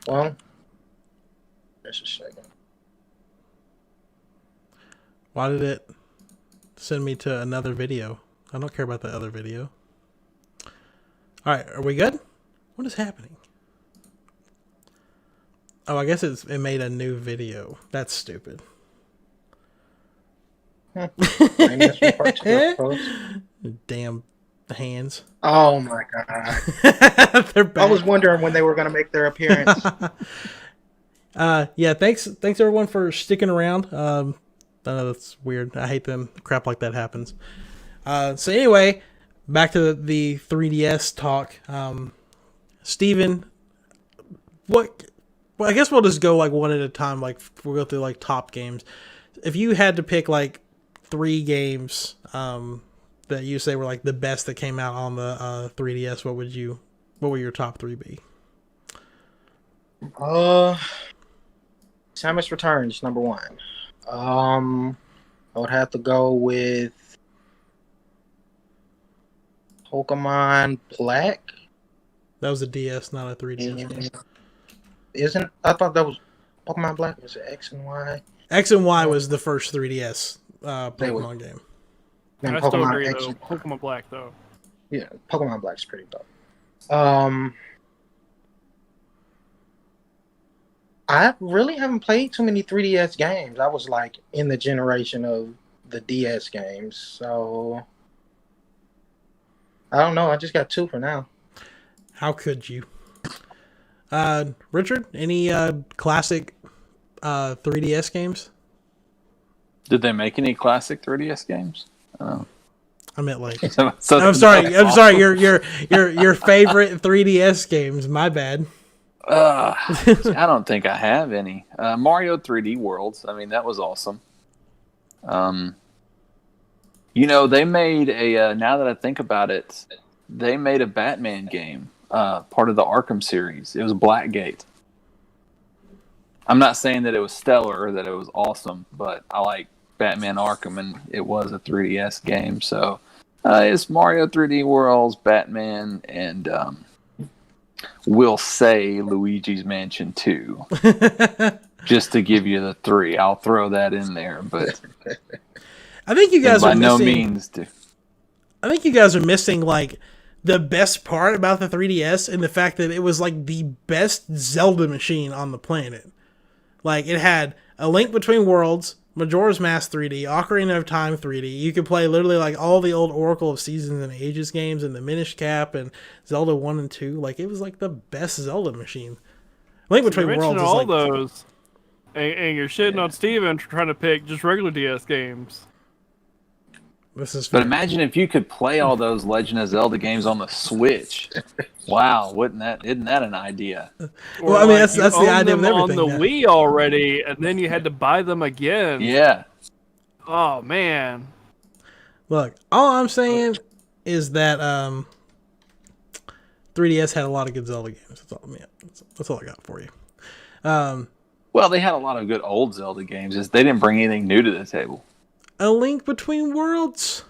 Well, just a second. Why did it send me to another video? I don't care about the other video. All right, are we good? What is happening? Oh, I guess it made a new video. That's stupid. Damn hands. Oh my god. They're back. I was wondering when they were going to make their appearance. Yeah, thanks everyone for sticking around. I know that's weird. I hate them. Crap like that happens. So anyway, back to the 3DS talk. Steven, well, I guess we'll just go like one at a time. Like we'll go through like top games. If you had to pick like 3 games that you say were like the best that came out on the 3DS, what would your top 3 be? Samus Returns, number 1. I would have to go with Pokemon Black. That was a DS, not a 3DS game. I thought that was Pokemon Black. Was it X and Y? X and Y was the first 3DS Pokemon game. Then I Pokemon still agree, X. though. Pokemon Black, though. Yeah, Pokemon Black's pretty dope. I really haven't played too many 3DS games. I was like in the generation of the DS games, so I don't know. I just got 2 for now. How could you? Richard, any classic 3DS games? Did they make any classic 3DS games? I meant like. So I'm sorry. Your favorite 3DS games. My bad. I don't think I have any. Mario 3D Worlds. I mean, that was awesome. They made a. Now that I think about it, they made a Batman game. Part of the Arkham series. It was Blackgate. I'm not saying that it was stellar or that it was awesome, but I like Batman Arkham, and it was a 3DS game. So it's Mario 3D Worlds, Batman, and we'll say Luigi's Mansion 2. Just to give you the 3. I'll throw that in there, but I think you guys are by no missing, means do. I think you guys are missing like the best part about the 3DS and the fact that it was like the best Zelda machine on the planet. Like it had A Link Between Worlds, Majora's Mask 3D, Ocarina of Time 3D. You could play literally like all the old Oracle of Seasons and Ages games and the Minish Cap and Zelda 1 and 2. Like it was like the best Zelda machine. Link Between You're Worlds mentioning is all like those, and you're shitting on Steven for trying to pick just regular DS games. This is But fair. imagine if you could play all those Legend of Zelda games on the Switch. Wow, isn't that an idea? Well, I mean, that's the idea with them everything. on the Wii already, and then you had to buy them again. Yeah. Oh man. Look, all I'm saying is that 3DS had a lot of good Zelda games. That's all, that's all I got for you. Well, they had a lot of good old Zelda games. Just they didn't bring anything new to the table. A Link Between Worlds.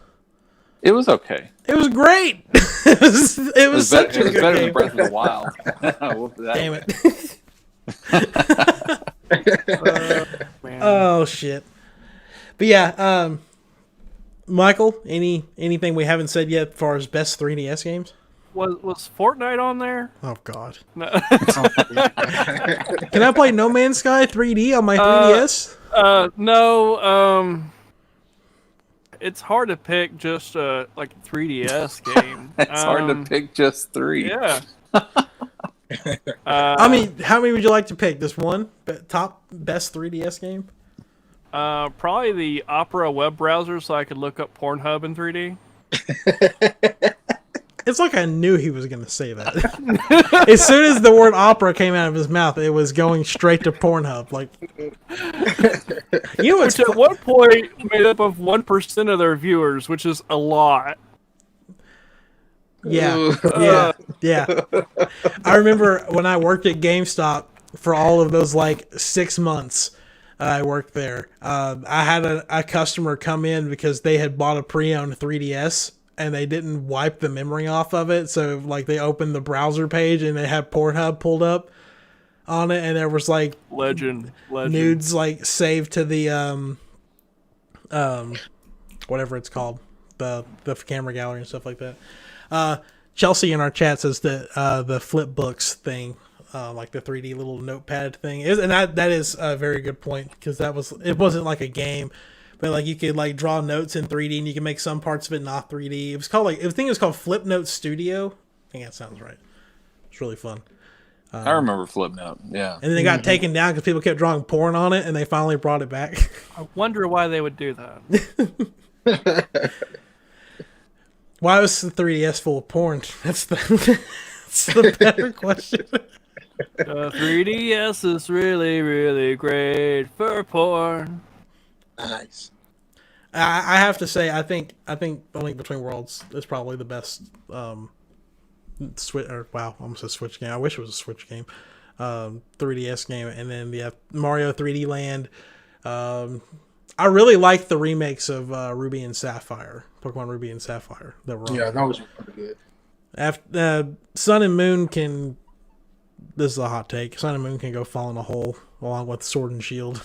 It was okay. It was great. it was such a good better game. than Breath of the Wild. Damn it. Man. Oh shit. But yeah, Michael, anything we haven't said yet as far as best 3DS games? Was Fortnite on there? Oh god. No. Can I play No Man's Sky 3D on my 3DS? No. It's hard to pick just like a 3DS game. It's hard to pick just 3. Yeah. I mean, how many would you like to pick? Just one? Top best 3DS game? Probably the Opera web browser, so I could look up Pornhub in 3D. It's like I knew he was going to say that. As soon as the word opera came out of his mouth, it was going straight to Pornhub. Like, you know what's Which at one point made up of 1% of their viewers, which is a lot. Yeah. I remember when I worked at GameStop for all of those like 6 months. I worked there. I had a customer come in because they had bought a pre-owned 3DS and they didn't wipe the memory off of it. So like they opened the browser page and they had Pornhub pulled up. on it, and there was like Legend. nudes like saved to the whatever it's called, the camera gallery and stuff like that. Chelsea in our chat says that the flip books thing, like the 3D little notepad thing is, and that is a very good point, because it wasn't like a game, but like you could like draw notes in 3D and you can make some parts of it not 3D. It was called I think it was called Flip Note Studio. I think that sounds right. It's really fun. I remember Flipnote. Yeah. And then it got taken down because people kept drawing porn on it, and they finally brought it back. I wonder why they would do that. Why was the 3DS full of porn? That's the better question. 3DS is really, really great for porn. Nice. I have to say, I think A Link Between Worlds is probably the best Switch, or wow, almost a Switch game. I wish it was a Switch game. 3DS game, and then Mario 3D Land. I really like the remakes of Ruby and Sapphire, Pokemon Ruby and Sapphire. Yeah, those were pretty good. After Sun and Moon can. This is a hot take. Sun and Moon can go fall in a hole along with Sword and Shield.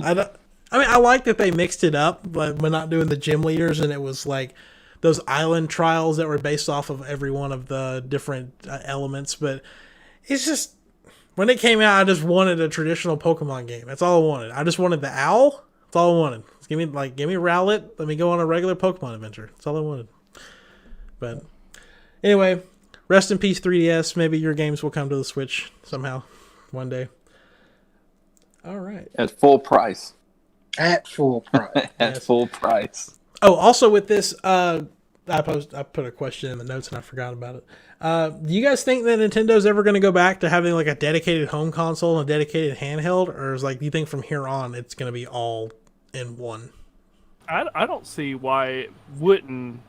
I like that they mixed it up, but we're not doing the gym leaders, and it was like those island trials that were based off of every one of the different elements. But it's just, when it came out, I just wanted a traditional Pokemon game. That's all I wanted. I just wanted the owl. That's all I wanted. Just give me Rowlet. Let me go on a regular Pokemon adventure. That's all I wanted. But anyway, rest in peace 3DS. Maybe your games will come to the Switch somehow one day. All right. At full price. At full price. At full price. Oh, also with this, I put a question in the notes and I forgot about it. Do you guys think that Nintendo's ever going to go back to having like a dedicated home console and a dedicated handheld, or is like, do you think from here on it's going to be all in one? I don't see why it wouldn't.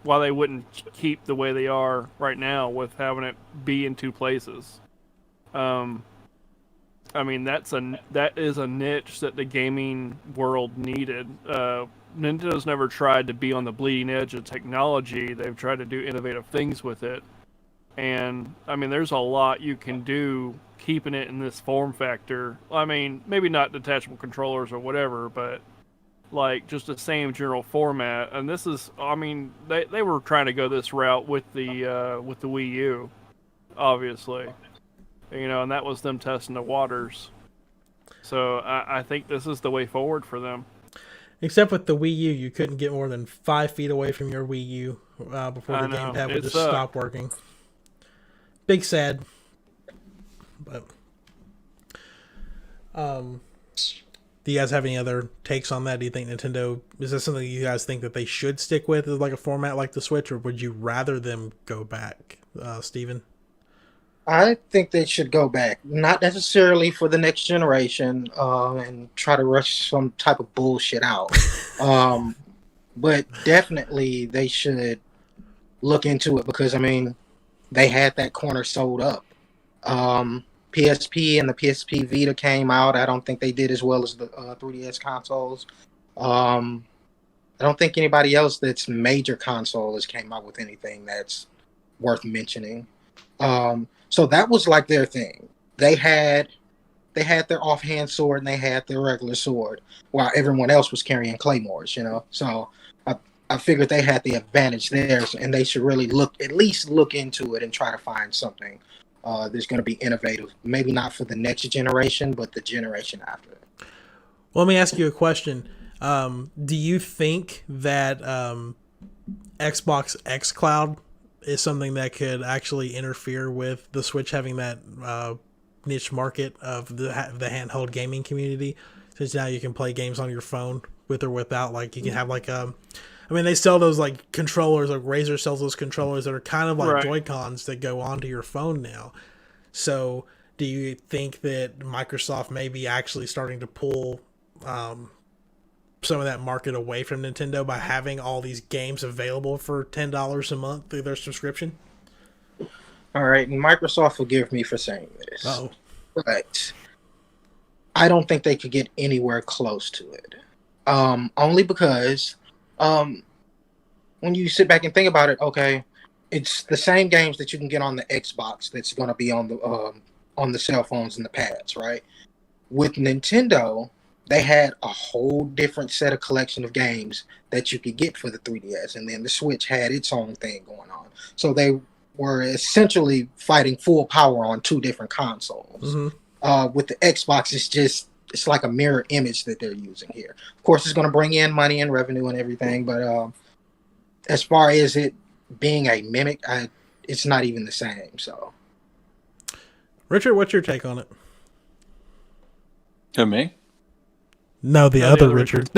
Why they wouldn't keep the way they are right now with having it be in two places. I mean, that is a niche that the gaming world needed. Nintendo's never tried to be on the bleeding edge of technology. They've tried to do innovative things with it. And, I mean, there's a lot you can do keeping it in this form factor. I mean, maybe not detachable controllers or whatever, but, like, just the same general format. And this is, I mean, they were trying to go this route with the Wii U, obviously. You know, and that was them testing the waters. So, I think this is the way forward for them. Except with the Wii U, you couldn't get more than 5 feet away from your Wii U before the gamepad would just stop working. Big sad. But do you guys have any other takes on that? Do you think Nintendo, is this something you guys think that they should stick with as like a format like the Switch, or would you rather them go back, Steven? I think they should go back, not necessarily for the next generation, and try to rush some type of bullshit out. But definitely they should look into it, because I mean, they had that corner sold up. PSP and the PSP Vita came out. I don't think they did as well as the 3DS consoles. I don't think anybody else that's major console has came out with anything that's worth mentioning. So that was like their thing. They had their offhand sword and they had their regular sword, while everyone else was carrying claymores, you know. So I figured they had the advantage there, and they should really at least look into it and try to find something that's going to be innovative. Maybe not for the next generation, but the generation after it. Well, let me ask you a question. Do you think that Xbox xCloud is something that could actually interfere with the Switch having that niche market of the handheld gaming community? Since now you can play games on your phone with or without, like you can have like I mean, they sell those like controllers, like Razer sells those controllers that are kind of like Joy-Cons that go onto your phone now. So do you think that Microsoft may be actually starting to pull some of that market away from Nintendo by having all these games available for $10 a month through their subscription? All right, and Microsoft forgive me for saying this. Uh-oh. But I don't think they could get anywhere close to it. Only because when you sit back and think about it, okay, it's the same games that you can get on the Xbox that's going to be on the cell phones and the pads, right? With Nintendo, they had a whole different set of collection of games that you could get for the 3DS, and then the Switch had its own thing going on. So they were essentially fighting full power on two different consoles. With the Xbox, it's like a mirror image that they're using here. Of course, it's going to bring in money and revenue and everything, but as far as it being a mimic, it's not even the same. So, Richard, what's your take on it? To me? No, the other Richard.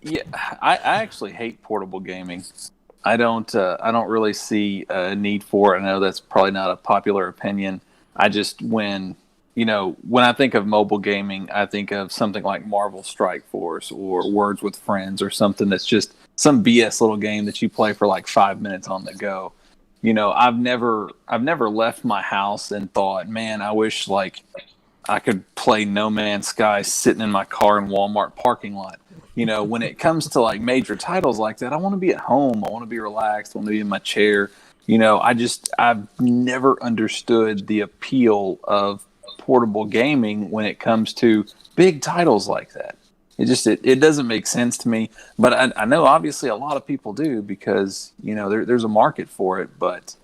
Yeah, I actually hate portable gaming. I don't really see a need for it. I know that's probably not a popular opinion. I just when I think of mobile gaming, I think of something like Marvel Strike Force or Words with Friends or something that's just some BS little game that you play for like 5 minutes on the go. I've never left my house and thought, man, I wish like I could play No Man's Sky sitting in my car in Walmart parking lot. When it comes to like major titles like that, I want to be at home. I want to be relaxed. I want to be in my chair. I've never understood the appeal of portable gaming when it comes to big titles like that. It doesn't make sense to me, but I know obviously a lot of people do because there's a market for it, but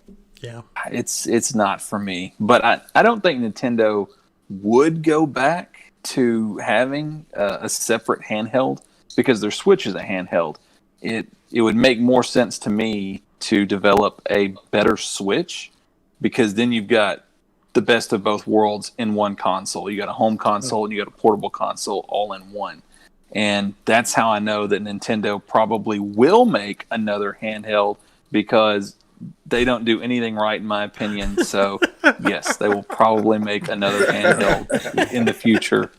yeah, it's not for me. But I don't think Nintendo would go back to having a separate handheld because their Switch is a handheld. It would make more sense to me to develop a better Switch because then you've got the best of both worlds in one console. You got a home console and you got a portable console all in one. And that's how I know that Nintendo probably will make another handheld because they don't do anything right, in my opinion. So, yes, they will probably make another handheld in the future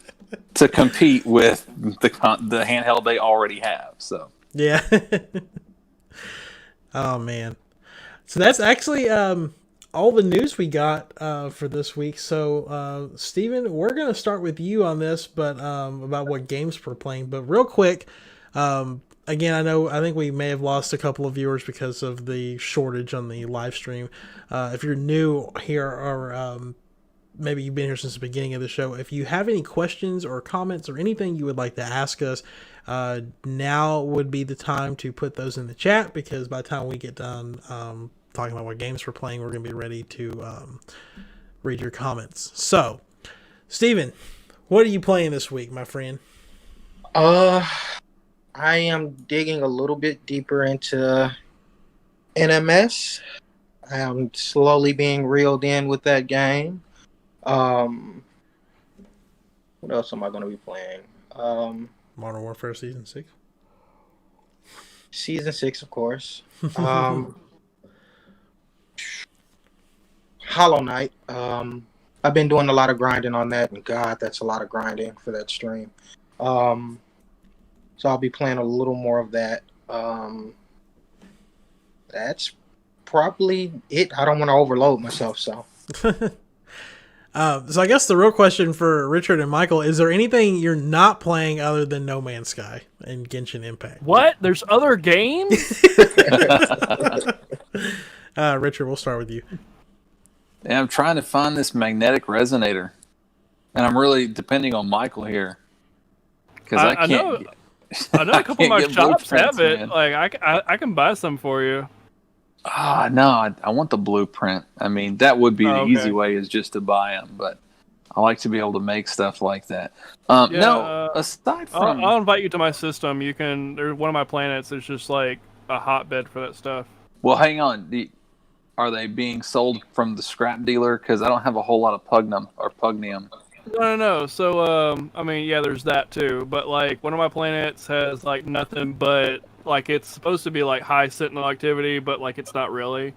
to compete with the handheld they already have. So, yeah. Oh, man. So that's actually all the news we got for this week. So, Steven, we're going to start with you on this, but about what games we're playing. But real quick, again, I think we may have lost a couple of viewers because of the shortage on the live stream. If you're new here or maybe you've been here since the beginning of the show, if you have any questions or comments or anything you would like to ask us, now would be the time to put those in the chat because by the time we get done talking about what games we're playing, we're going to be ready to read your comments. So, Steven, what are you playing this week, my friend? I am digging a little bit deeper into NMS. I am slowly being reeled in with that game. What else am I going to be playing? Modern Warfare Season 6. Season 6, of course. Hollow Knight. I've been doing a lot of grinding on that, and God, that's a lot of grinding for that stream. So I'll be playing a little more of that. That's probably it. I don't want to overload myself, so. So I guess the real question for Richard and Michael, is there anything you're not playing other than No Man's Sky and Genshin Impact? What? There's other games? Richard, we'll start with you. Yeah, I'm trying to find this magnetic resonator, and I'm really depending on Michael here because I can't. I know a couple of my shops have it. Man. Like I can buy some for you. No, I want the blueprint. I mean, that would be the easy way is just to buy them, but I like to be able to make stuff like that. No, aside from... I'll invite you to my system. You can... There's one of my planets is just like a hotbed for that stuff. Well, hang on. Are they being sold from the scrap dealer? Because I don't have a whole lot of pugnium. No. So, I mean, yeah, there's that too. But, like, one of my planets has, like, nothing but... Like, it's supposed to be, like, high sentinel activity, but, like, it's not really.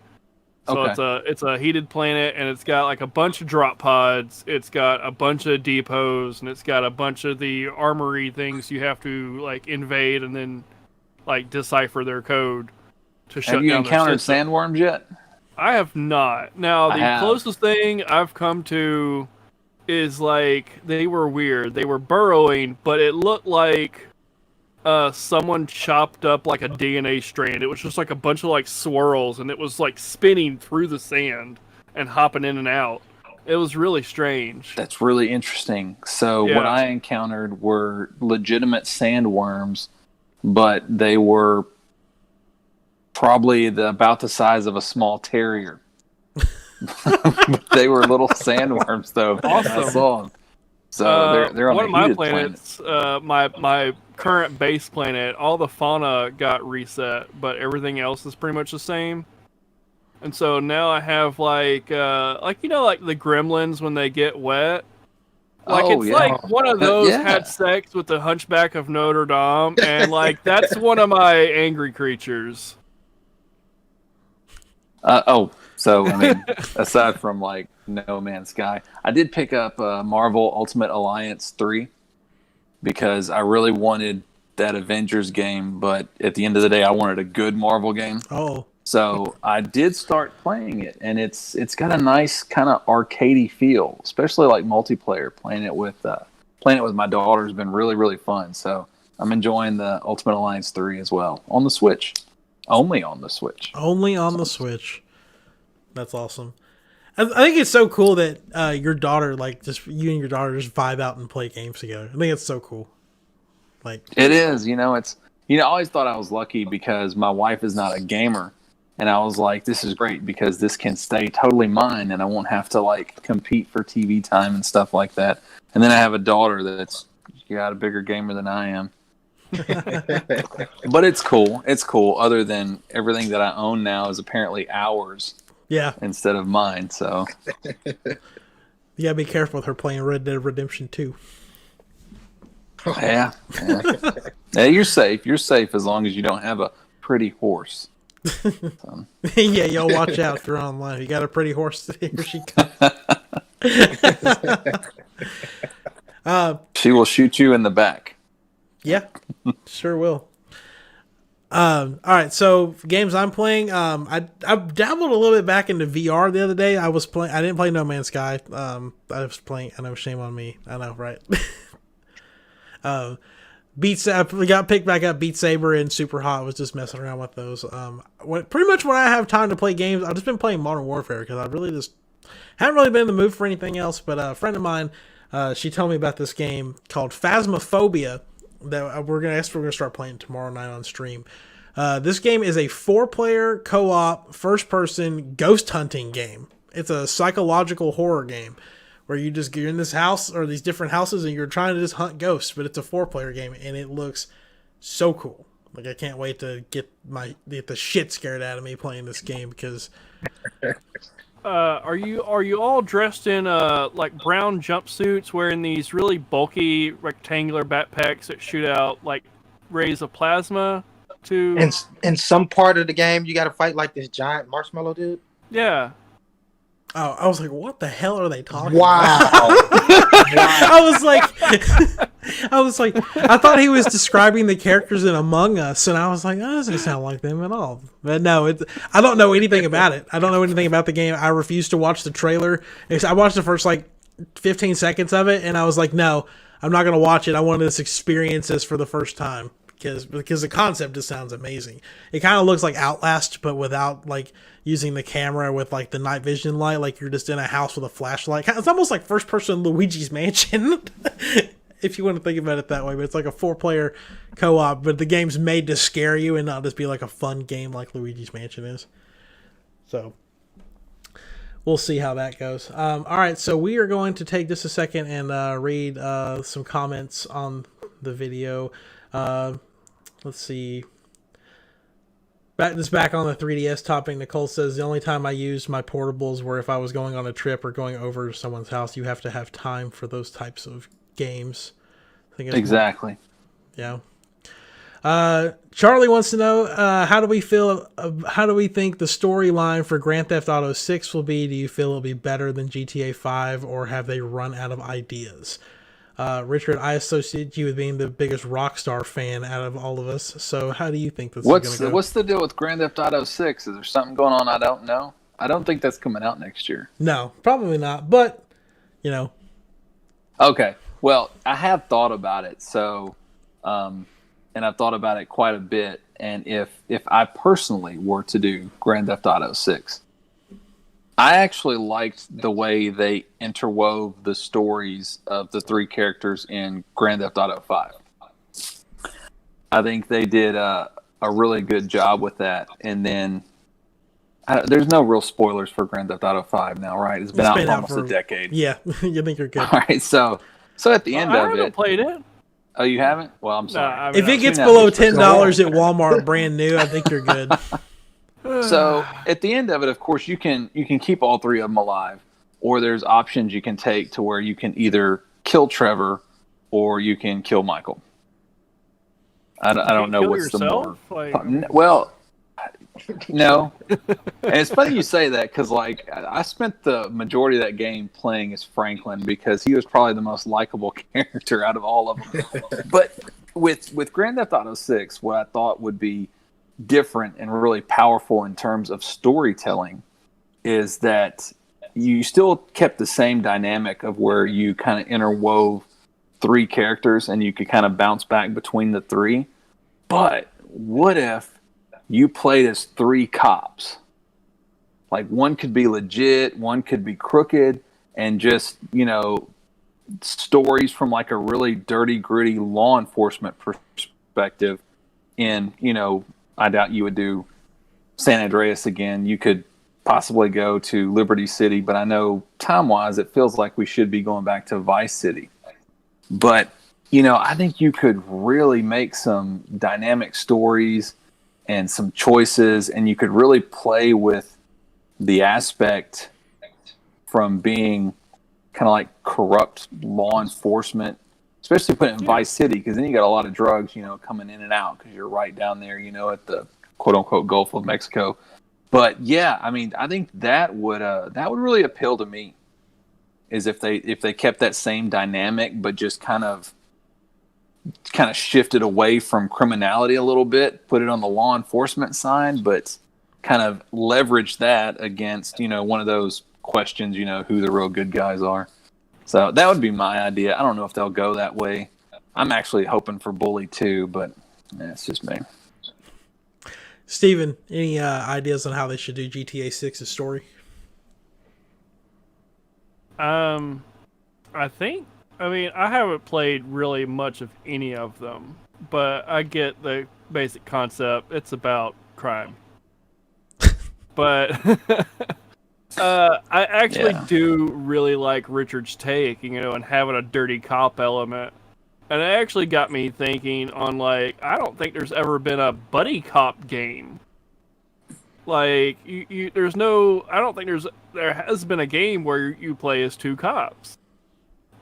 So it's a heated planet, and it's got, like, a bunch of drop pods. It's got a bunch of depots, and it's got a bunch of the armory things you have to, like, invade and then, like, decipher their code to shut down their Have you encountered system. sandworms yet? I have not. Now, the closest thing I've come to is, like, they were weird. They were burrowing, but it looked like someone chopped up like a DNA strand. It was just like a bunch of like swirls, and it was like spinning through the sand and hopping in and out. It was really strange. That's really interesting. So what I encountered were legitimate sandworms, but they were probably about the size of a small terrier. They were little sandworms, though. Awesome. I saw them. So they're on one of a my heated planets. My current base planet, all the fauna got reset, but everything else is pretty much the same. And so now I have like the gremlins when they get wet. Like like one of those had sex with the Hunchback of Notre Dame, and like that's one of my angry creatures. So I mean, aside from like No Man's Sky, I did pick up Marvel Ultimate Alliance 3 because I really wanted that Avengers game, but at the end of the day, I wanted a good Marvel game. Oh. So I did start playing it, and it's got a nice kind of arcadey feel, especially like multiplayer. Playing it with my daughter has been really, really fun. So I'm enjoying the Ultimate Alliance 3 as well on the Switch. Only on the Switch. Only on the Switch. That's awesome. I think it's so cool that your daughter, like, just you and your daughter just vibe out and play games together. I think it's so cool. Like it is, I always thought I was lucky because my wife is not a gamer, and I was like, this is great because this can stay totally mine, and I won't have to like compete for TV time and stuff like that. And then I have a daughter that's got a bigger gamer than I am. But it's cool. It's cool. Other than everything that I own now is apparently ours. Yeah. Instead of mine, so. You gotta be careful with her playing Red Dead Redemption 2. Yeah. Yeah, you're safe. You're safe as long as you don't have a pretty horse. So. Yeah, y'all watch out if you're online. If you got a pretty horse, here she comes. She will shoot you in the back. Yeah, sure will. All right, so games I'm playing. I dabbled a little bit back into VR the other day. I didn't play No Man's Sky. I was playing. I know, shame on me. I know, right? I got picked back up Beat Saber and Super Hot. Was just messing around with those. Pretty much when I have time to play games, I've just been playing Modern Warfare because I really just haven't really been in the mood for anything else. But a friend of mine, she told me about this game called Phasmophobia that we're gonna start playing tomorrow night on stream. This game is a 4-player co-op first-person ghost hunting game. It's a psychological horror game where you're in this house or these different houses and you're trying to just hunt ghosts, but it's a 4-player game and it looks so cool. Like I can't wait to get the shit scared out of me playing this game because. Are you all dressed in like brown jumpsuits, wearing these really bulky rectangular backpacks that shoot out like rays of plasma? In some part of the game, you got to fight like this giant marshmallow dude. Yeah. Oh, I was like, what the hell are they talking about? I was like, I thought he was describing the characters in Among Us, and I was like, that doesn't sound like them at all. But no, I don't know anything about it. I don't know anything about the game. I refuse to watch the trailer. I watched the first like 15 seconds of it, and I was like, no, I'm not going to watch it. I want to experience this for the first time. Because the concept just sounds amazing. It kind of looks like Outlast, but without like using the camera with like the night vision light. Like you're just in a house with a flashlight. It's almost like first person Luigi's Mansion, if you want to think about it that way. But it's like a 4-player co-op. But the game's made to scare you and not just be like a fun game like Luigi's Mansion is. So we'll see how that goes. All right, so we are going to take just a second and read some comments on the video. Let's see. Back on the 3DS topic, Nicole says, the only time I used my portables were if I was going on a trip or going over to someone's house. You have to have time for those types of games. I think exactly. Yeah. Charlie wants to know, how do we think the storyline for Grand Theft Auto 6 will be? Do you feel it'll be better than GTA 5, or have they run out of ideas? Richard, I associate you with being the biggest Rockstar fan out of all of us. So how do you think this is going to go? What's the deal with Grand Theft Auto 6? Is there something going on I don't know? I don't think that's coming out next year. No, probably not. But, you know. Okay. Well, I have thought about it. So and I've thought about it quite a bit. And if I personally were to do Grand Theft Auto 6, I actually liked the way they interwove the stories of the three characters in Grand Theft Auto 5. I think they did a really good job with that. And then there's no real spoilers for Grand Theft Auto 5 now, right? It's been out for almost a decade. Yeah, you think you're good. All right, so at the end of it, I haven't played it. Oh, you haven't? Well, I'm sorry. I mean, if it gets below $10 at Walmart, brand new, I think you're good. So at the end of it, of course, you can keep all three of them alive, or there's options you can take to where you can either kill Trevor or you can kill Michael. I don't know what's yourself? the more. Well, no. And it's funny you say that because like I spent the majority of that game playing as Franklin because he was probably the most likable character out of all of them. But with Grand Theft Auto 6, what I thought would be different and really powerful in terms of storytelling is that you still kept the same dynamic of where you kind of interwove three characters and you could kind of bounce back between the three. But what if you played as three cops? Like one could be legit, one could be crooked, and just, stories from like a really dirty, gritty law enforcement perspective in, I doubt you would do San Andreas again. You could possibly go to Liberty City, but I know time-wise it feels like we should be going back to Vice City. But, I think you could really make some dynamic stories and some choices, and you could really play with the aspect from being kind of like corrupt law enforcement, especially put it in Vice City, because then you got a lot of drugs, coming in and out because you're right down there, at the quote unquote Gulf of Mexico. But yeah, I mean, I think that would really appeal to me, is if they kept that same dynamic, but just kind of shifted away from criminality a little bit, put it on the law enforcement side, but kind of leverage that against, one of those questions, who the real good guys are. So that would be my idea. I don't know if they'll go that way. I'm actually hoping for Bully too, but it's just me. Steven, any ideas on how they should do GTA 6's story? I haven't played really much of any of them, but I get the basic concept. It's about crime. But I actually do really like Richard's take, and having a dirty cop element. And it actually got me thinking on, I don't think there's ever been a buddy cop game. I don't think there has been a game where you play as two cops.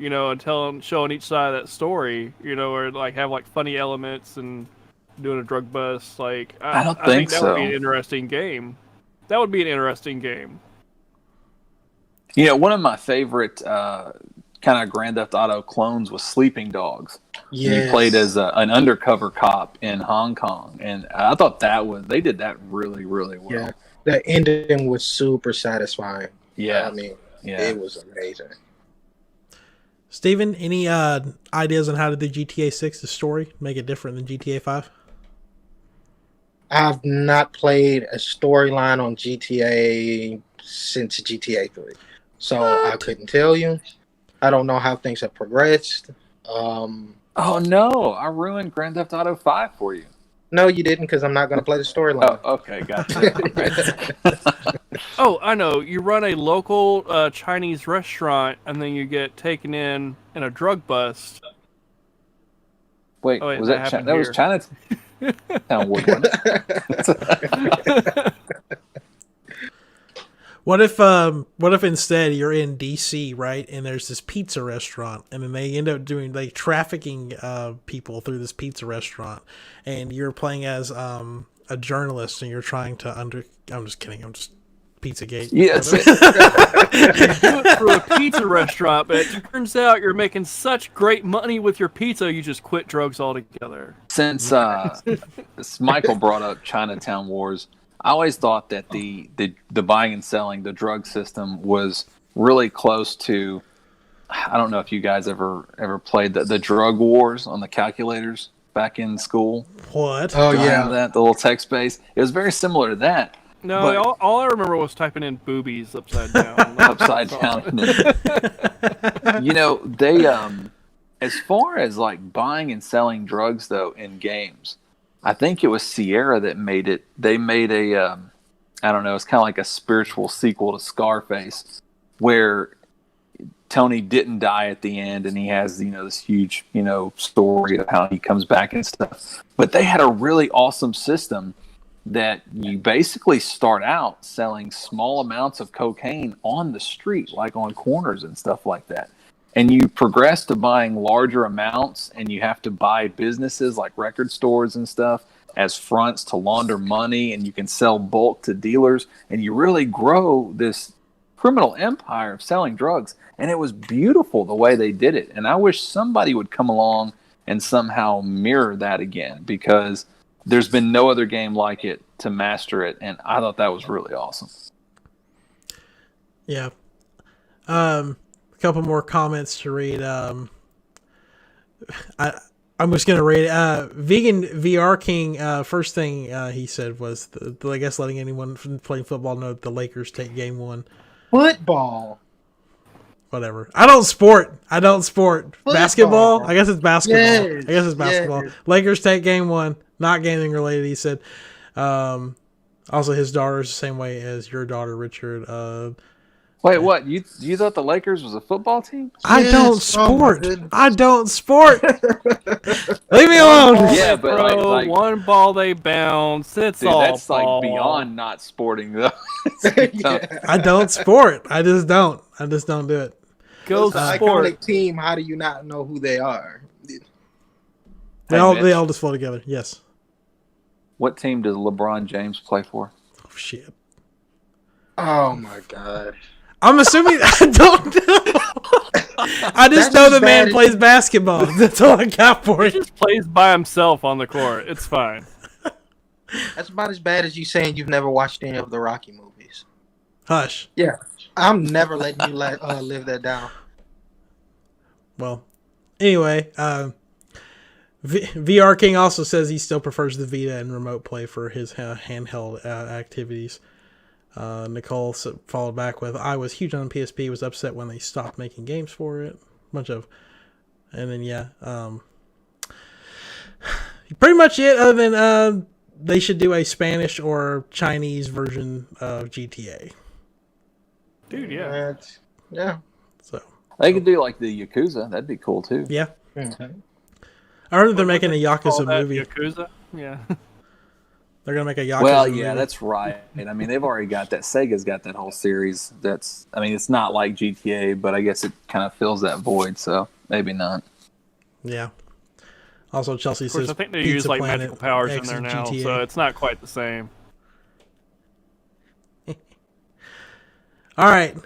And showing each side of that story, or have funny elements and doing a drug bust. I think that would be an interesting game. That would be an interesting game. One of my favorite kind of Grand Theft Auto clones was Sleeping Dogs. Yes. You played as an undercover cop in Hong Kong, and I thought they did that really, really well. Yeah, the ending was super satisfying. Yeah, it was amazing. Steven, any ideas on how to do GTA 6's story? Make it different than GTA 5? I've not played a storyline on GTA since GTA 3. So I couldn't tell you. I don't know how things have progressed. Oh no, I ruined Grand Theft Auto 5 for you. No, you didn't, because I'm not going to play the storyline. Oh, okay, gotcha. Oh, I know. You run a local Chinese restaurant, and then you get taken in a drug bust. Wait, was that was Chinatown Ward, wasn't it? What if instead you're in DC, right? And there's this pizza restaurant, and then they end up doing trafficking people through this pizza restaurant, and you're playing as a journalist, and you're trying to I'm just kidding. I'm just Pizzagate. Yes. Through a pizza restaurant, but it turns out you're making such great money with your pizza, you just quit drugs altogether. Since Michael brought up Chinatown Wars, I always thought that the buying and selling, the drug system was really close to, I don't know if you guys ever played the drug wars on the calculators back in school. What? Oh Do I have yeah. that, the little text base. It was very similar to that. No, But- all I remember was typing in boobies upside down. Upside down. You know, they as far as like buying and selling drugs though in games, I think it was Sierra that made it. They made a I don't know, it's kind of like a spiritual sequel to Scarface, where Tony didn't die at the end, and he has, you know, this huge, you know, story of how he comes back and stuff. But they had a really awesome system that you basically start out selling small amounts of cocaine on the street, like on corners and stuff like that. And you progress to buying larger amounts, and you have to buy businesses like record stores and stuff as fronts to launder money, and you can sell bulk to dealers, and you really grow this criminal empire of selling drugs. And it was beautiful the way they did it. And I wish somebody would come along and somehow mirror that again, because there's been no other game like it to master it, and I thought that was really awesome. Yeah. A couple more comments to read. I'm just gonna read it. Vegan VR King. First thing he said was, I guess, letting anyone from playing football know that the Lakers take game 1. Football. Whatever. I don't sport. Football. Basketball. I guess it's basketball. Yes, I guess it's basketball. yes. Lakers take game 1. Not gaming related. He said. Also, his daughter is the same way as your daughter, Richard. Wait, what? You thought the Lakers was a football team? I Yes, don't oh my sport. goodness. I don't sport. Leave me alone. Yeah, but Bro, like one ball they bounce. It's dude, all that's ball. like beyond not sporting though. Yeah. I don't sport. I just don't do it. Go It's an sport. iconic team. How do you not know who they are? They Hey, all Mitch. just flow together. Yes. What team does LeBron James play for? Oh shit. Oh my god. I'm assuming I don't know. I just That's know as the man bad as- plays basketball. That's all I got for He it. just plays by himself on the court. It's fine. That's about as bad as you saying you've never watched any of the Rocky movies. Hush. Yeah. I'm never letting you live that down. Well, anyway, VR King also says he still prefers the Vita and remote play for his handheld activities. Nicole followed back with, I was huge on PSP, was upset when they stopped making games for it. And then, yeah. Pretty much it, other than they should do a Spanish or Chinese version of GTA. Dude, yeah. That's- yeah. So, They could do like the Yakuza. That'd be cool too. yeah. Mhm. I heard they're making a Call Yakuza that movie. Yakuza? Yeah. They're going to make a Yakuza Well, movie. yeah, that's right. I mean, they've already got that. Sega's got that whole series. I mean, it's not like GTA, but I guess it kind of fills that void. So maybe not. Yeah. Also, Chelsea Of course, says I think they Pizza use like Planet magical powers in X there and now, GTA. so it's not quite the same. All right.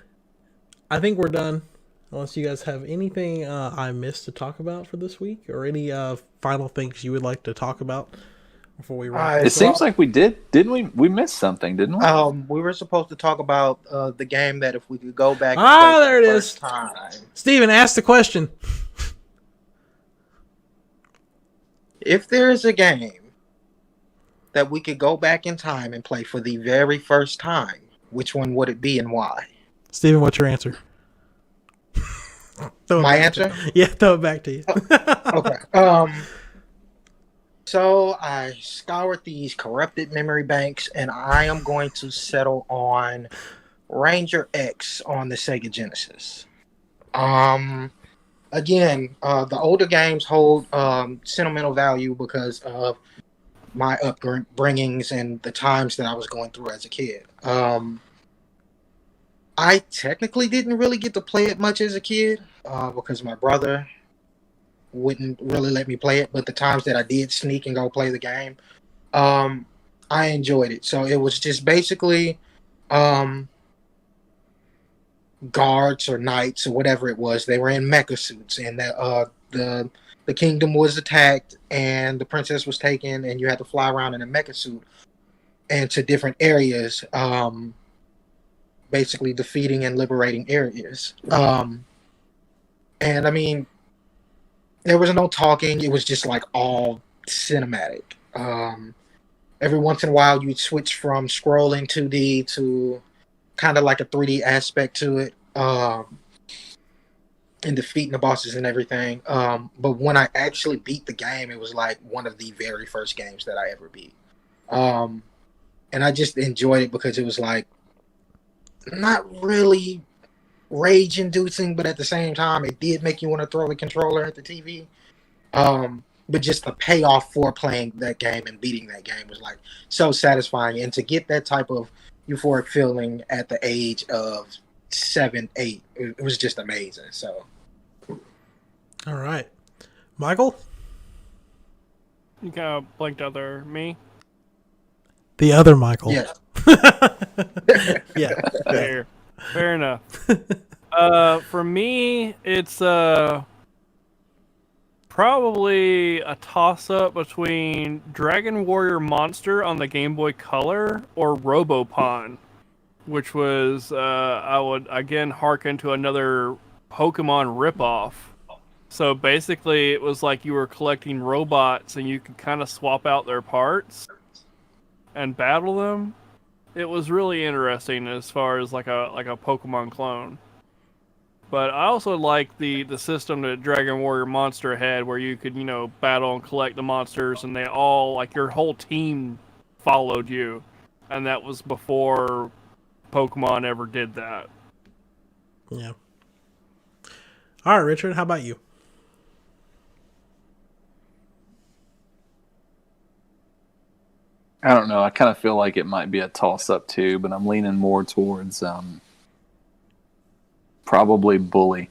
I think we're done. Unless you guys have anything I missed to talk about for this week, or any final things you would like to talk about before we wrap Alright, It this so- up. seems like we did, didn't we? We missed something, didn't we? We were supposed to talk about the game that if we could go back and Ah, play for there the it first is. time. Steven, ask the question. If there is a game that we could go back in time and play for the very first time, which one would it be and why? Steven, what's your answer? Throw it My back to- answer? Yeah, throw it back to you. Okay. So I scoured these corrupted memory banks, and I am going to settle on Ranger X on the Sega Genesis. Again, the older games hold sentimental value because of my upbringings and the times that I was going through as a kid. I technically didn't really get to play it much as a kid because my brother wouldn't really let me play it. But the times that I did sneak and go play the game, I enjoyed it. So it was just basically guards or knights or whatever it was. They were in mecha suits, and the kingdom was attacked, and the princess was taken, and you had to fly around in a mecha suit and to different areas. Basically defeating and liberating areas. And I mean, there was no talking. It was just like all cinematic. Every once in a while, you'd switch from scrolling 2D to kind of like a 3D aspect to it, and defeating the bosses and everything. But when I actually beat the game, it was like one of the very first games that I ever beat. And I just enjoyed it because it was like not really rage inducing, but at the same time, it did make you want to throw the controller at the TV. But just the payoff for playing that game and beating that game was like so satisfying. And to get that type of euphoric feeling at the age of 7, 8, it was just amazing. So, All right, Michael. You kind of blinked out there. Me? The other Michael. yeah. Yeah. Fair enough. For me, it's probably a toss-up between Dragon Warrior Monster on the Game Boy Color or Robopon, which was, I would again harken to another Pokemon ripoff. So basically, it was like you were collecting robots and you could kind of swap out their parts and battle them. It was really interesting as far as like a Pokemon clone. But I also like the system that Dragon Warrior Monster had, where you could, battle and collect the monsters, and they all, like, your whole team followed you. And that was before Pokemon ever did that. Yeah. All right, Richard, how about you? I don't know. I kind of feel like it might be a toss-up too, but I'm leaning more towards probably Bully.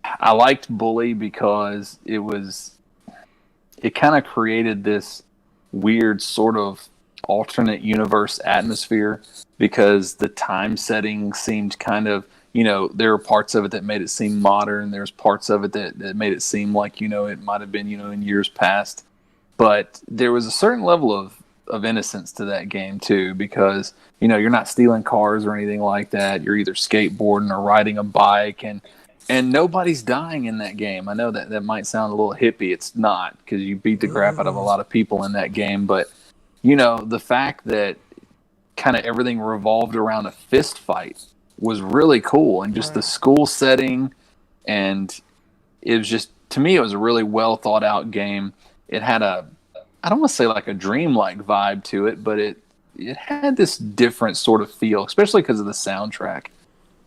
I liked Bully because it kind of created this weird sort of alternate universe atmosphere, because the time setting seemed kind of, there were parts of it that made it seem modern. There's parts of it that made it seem like, it might have been, in years past. But there was a certain level of innocence to that game too, because, you're not stealing cars or anything like that. You're either skateboarding or riding a bike, and nobody's dying in that game. I know that might sound a little hippie. It's not, because you beat the crap out of a lot of people in that game. But, the fact that kind of everything revolved around a fist fight was really cool. And just the school setting, and it was just, to me, it was a really well thought out game. It had I don't want to say like a dreamlike vibe to it, but it had this different sort of feel, especially because of the soundtrack.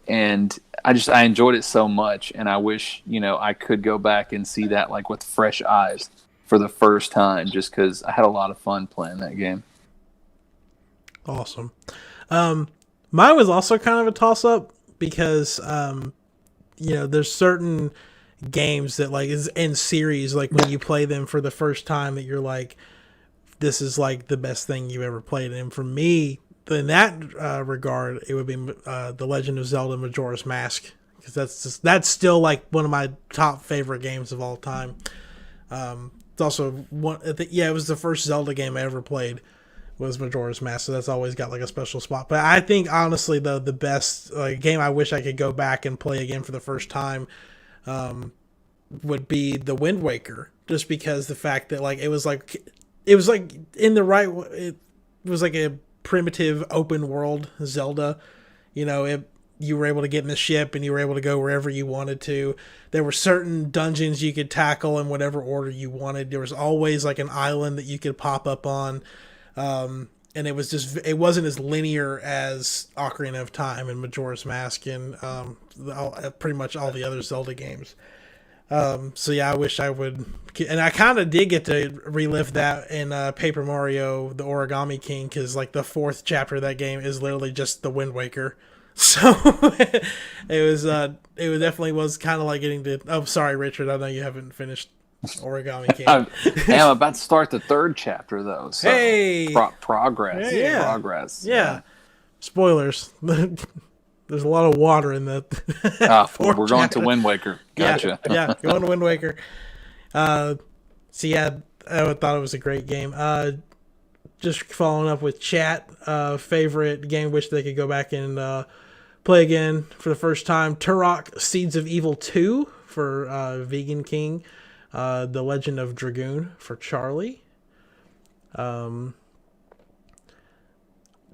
And I enjoyed it so much, and I wish, I could go back and see that like with fresh eyes for the first time, just because I had a lot of fun playing that game. Awesome. Mine was also kind of a toss-up because, there's certain games that like is in series, like when you play them for the first time, that you're like, this is like the best thing you ever played. And for me, in that regard, it would be The Legend of Zelda Majora's Mask, because that's still like one of my top favorite games of all time. It's also one, it was the first Zelda game I ever played, was Majora's Mask, so that's always got like a special spot. But I think honestly the best game I wish I could go back and play again for the first time would be the Wind Waker, just because the fact that like it was like in the right, it was like a primitive open world Zelda. You were able to get in the ship and you were able to go wherever you wanted to. There were certain dungeons you could tackle in whatever order you wanted. There was always like an island that you could pop up on, and it wasn't as linear as Ocarina of Time and Majora's Mask and pretty much all the other Zelda games. So yeah, I wish I would, and I kind of did get to relive that in Paper Mario: The Origami King, because like the 4th chapter of that game is literally just the Wind Waker. So it definitely was kind of like getting to. Oh, sorry, Richard, I know you haven't finished Origami King. I'm about to start the 3rd chapter though. So hey, progress, yeah. Progress. Yeah. Spoilers. There's a lot of water in that. We're going to Wind Waker. Gotcha. Yeah, going to Wind Waker. So yeah, I thought it was a great game. Just following up with chat, favorite game, wish they could go back and play again for the first time. Turok Seeds of Evil 2 for Vegan King. The Legend of Dragoon for Charlie.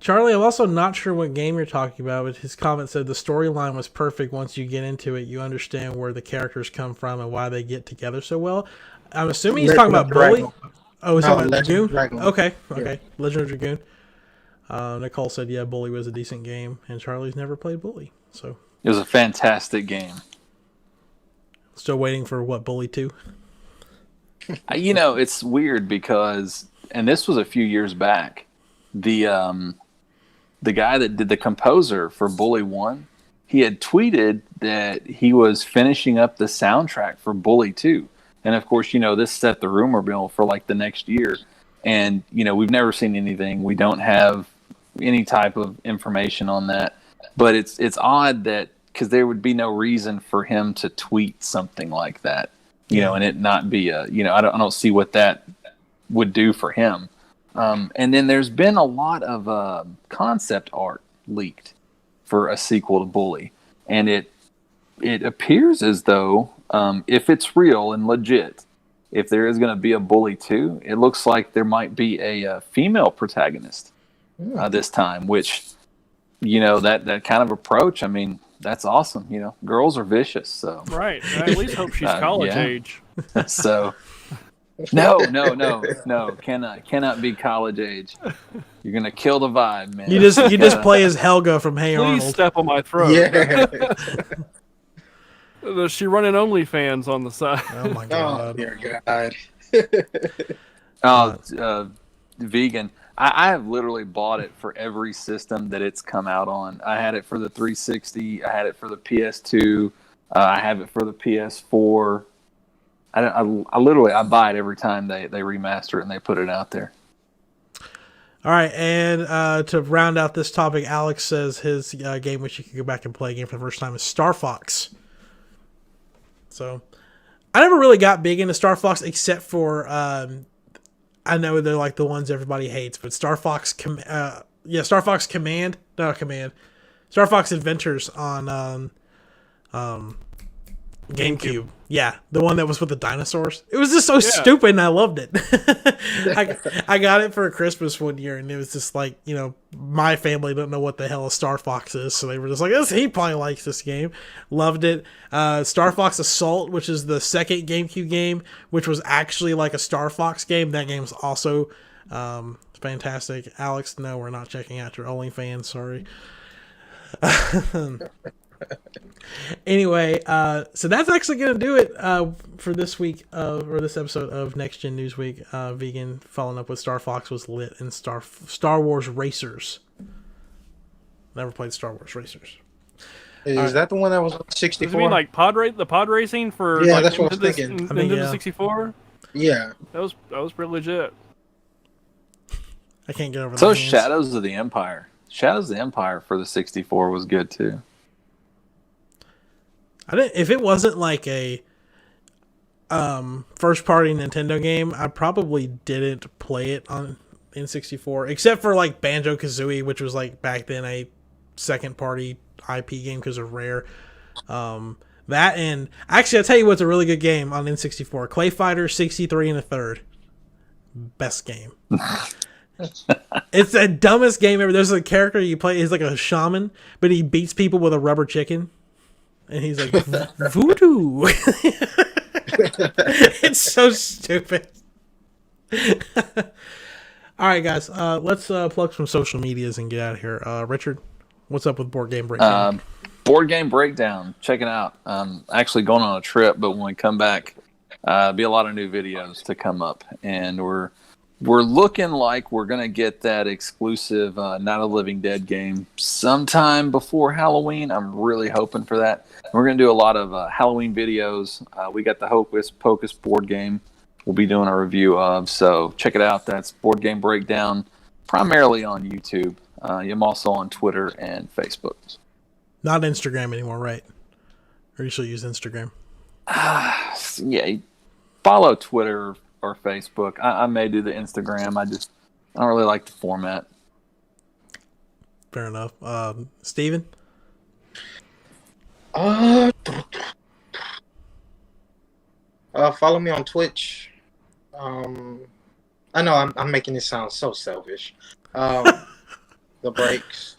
Charlie, I'm also not sure what game you're talking about, but his comment said the storyline was perfect. Once you get into it, you understand where the characters come from and why they get together so well. I'm assuming he's talking about Bully. Oh, he's talking about Dragoon? Okay. Yeah. Legend of Dragoon. Nicole said, yeah, Bully was a decent game, and Charlie's never played Bully. So it was a fantastic game. Still waiting for what, Bully 2? It's weird because, and this was a few years back, the guy that did the composer for Bully 1, he had tweeted that he was finishing up the soundtrack for Bully 2. And of course, this set the rumor mill for like the next year. And, we've never seen anything. We don't have any type of information on that. But it's odd that, because there would be no reason for him to tweet something like that, and it not be I don't see what that would do for him. And then there's been a lot of concept art leaked for a sequel to Bully. And it appears as though, if it's real and legit, if there is going to be a Bully 2, it looks like there might be a female protagonist this time, which, that kind of approach, I mean, that's awesome. Girls are vicious. So right. I at least hope she's college age. So... No, cannot be college age. You're gonna kill the vibe, man. You just play as Helga from Hey Arnold. Please step on my throat. Yeah. Does she running OnlyFans on the side? Oh my god. Oh dear God. Vegan. I have literally bought it for every system that it's come out on. I had it for the 360. I had it for the PS2. I have it for the PS4. I literally buy it every time they remaster it and they put it out there. All right, and to round out this topic, Alex says his game which you can go back and play again for the first time is Star Fox. So, I never really got big into Star Fox except for I know they're like the ones everybody hates, but Star Fox Star Fox Adventures on GameCube. Yeah, the one that was with the dinosaurs. It was just so stupid, and I loved it. I got it for Christmas one year, and it was just like, my family don't know what the hell a Star Fox is, so they were just like, he probably likes this game. Loved it. Star Fox Assault, which is the second GameCube game, which was actually like a Star Fox game. That game's also fantastic. Alex, no, we're not checking out your OnlyFans, sorry. Anyway, so that's actually going to do it for this week or this episode of Next Gen Newsweek. Vegan following up with Star Fox was lit in Star Wars Racers. Never played Star Wars Racers. Is that the one that was on 64? Does it mean like the pod racing for that's what I was thinking. Nintendo 64? Yeah. That was pretty legit. I can't get over that. So Shadows of the Empire. Shadows of the Empire for the 64 was good too. If it wasn't like a first party Nintendo game, I probably didn't play it on N64, except for like Banjo-Kazooie, which was like back then a second party IP game because of Rare. That, and actually I'll tell you what's a really good game on N64. Clay Fighter 63 and a third. Best game. It's the dumbest game ever. There's a character you play, he's like a shaman, but he beats people with a rubber chicken. And he's like, voodoo. It's so stupid. All right, guys. Let's plug some social medias and get out of here. Richard, what's up with Board Game Breakdown? Board Game Breakdown. Check it out. Actually going on a trip, but when we come back, be a lot of new videos to come up. And we're looking like we're going to get that exclusive Night of the Living Dead game sometime before Halloween. I'm really hoping for that. We're going to do a lot of Halloween videos. We got the Hocus Pocus board game we'll be doing a review of. So check it out. That's Board Game Breakdown, primarily on YouTube. I'm also on Twitter and Facebook. Not Instagram anymore, right? Or you still use Instagram? Yeah, follow Twitter or Facebook. I may do the Instagram. I don't really like the format. Fair enough. Steven? Follow me on Twitch. I know I'm making this sound so selfish. The breaks.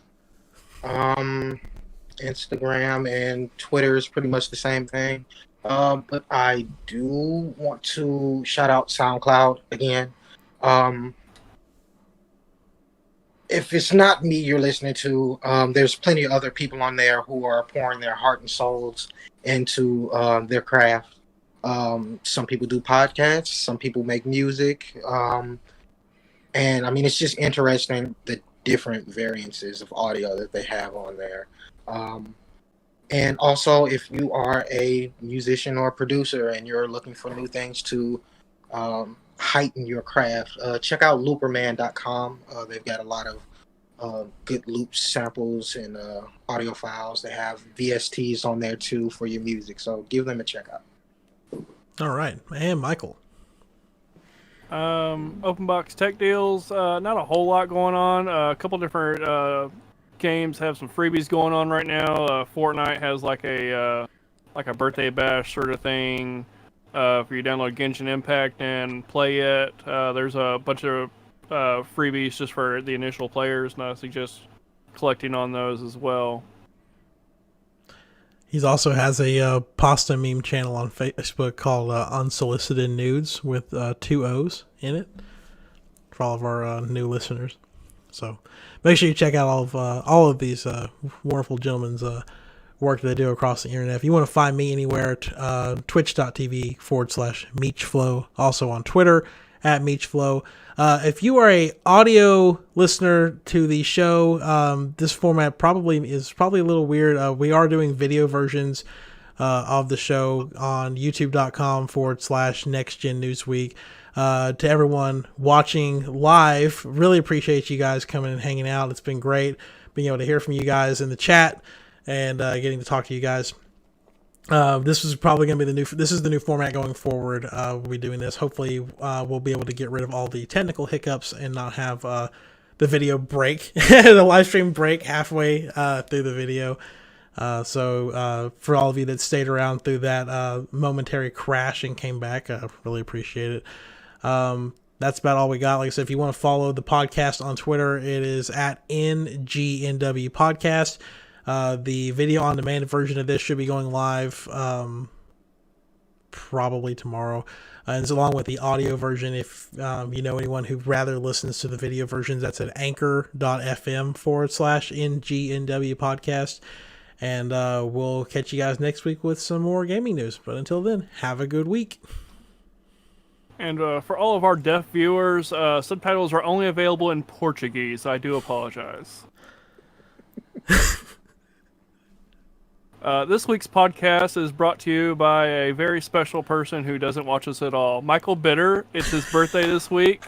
Instagram and Twitter is pretty much the same thing. But I do want to shout out SoundCloud again. If it's not me you're listening to, there's plenty of other people on there who are pouring their heart and souls into their craft. Some people do podcasts, some people make music. And I mean, it's just interesting the different variances of audio that they have on there. And also, if you are a musician or a producer and you're looking for new things to heighten your craft, check out looperman.com. They've got a lot of good loops, samples, and audio files. They have VSTs on there too for your music. So give them a check out. All right. And Michael. Open box tech deals, not a whole lot going on. A couple different games have some freebies going on right now. Fortnite has like a birthday bash sort of thing. If you download Genshin Impact and play it, there's a bunch of freebies just for the initial players, and I suggest collecting on those as well. He also has a pasta meme channel on Facebook called Unsolicited Nudes with 2 O's in it for all of our new listeners. So make sure you check out all of these wonderful gentlemen's work that they do across the internet. If you want to find me anywhere, twitch.tv/Meechflow. Also on Twitter @Meechflow. If you are a audio listener to the show, this format is probably a little weird. We are doing video versions of the show on youtube.com/NextGen Newsweek. To everyone watching live, really appreciate you guys coming and hanging out. It's been great being able to hear from you guys in the chat and getting to talk to you guys. This is probably going to be this is the new format going forward. We'll be doing this. Hopefully, we'll be able to get rid of all the technical hiccups and not have the video break, the live stream break halfway through the video. So for all of you that stayed around through that momentary crash and came back, really appreciate it. That's about all we got. Like I said, if you want to follow the podcast on Twitter, it is @NGNW Podcast. The video on demand version of this should be going live probably tomorrow. And it's along with the audio version. If you know anyone who rather listens to the video versions, that's at anchor.fm/NGNW Podcast. And we'll catch you guys next week with some more gaming news. But until then, have a good week. And for all of our deaf viewers, subtitles are only available in Portuguese. I do apologize. This week's podcast is brought to you by a very special person who doesn't watch us at all. Michael Bitter. It's his birthday this week.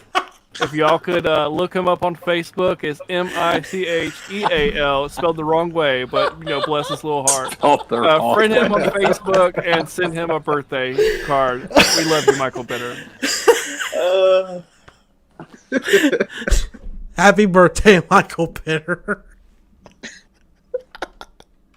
If y'all could look him up on Facebook, it's Micheal, spelled the wrong way, but bless his little heart. Friend him on Facebook and send him a birthday card. We love you, Michael Bitter. Happy birthday, Michael Bitter.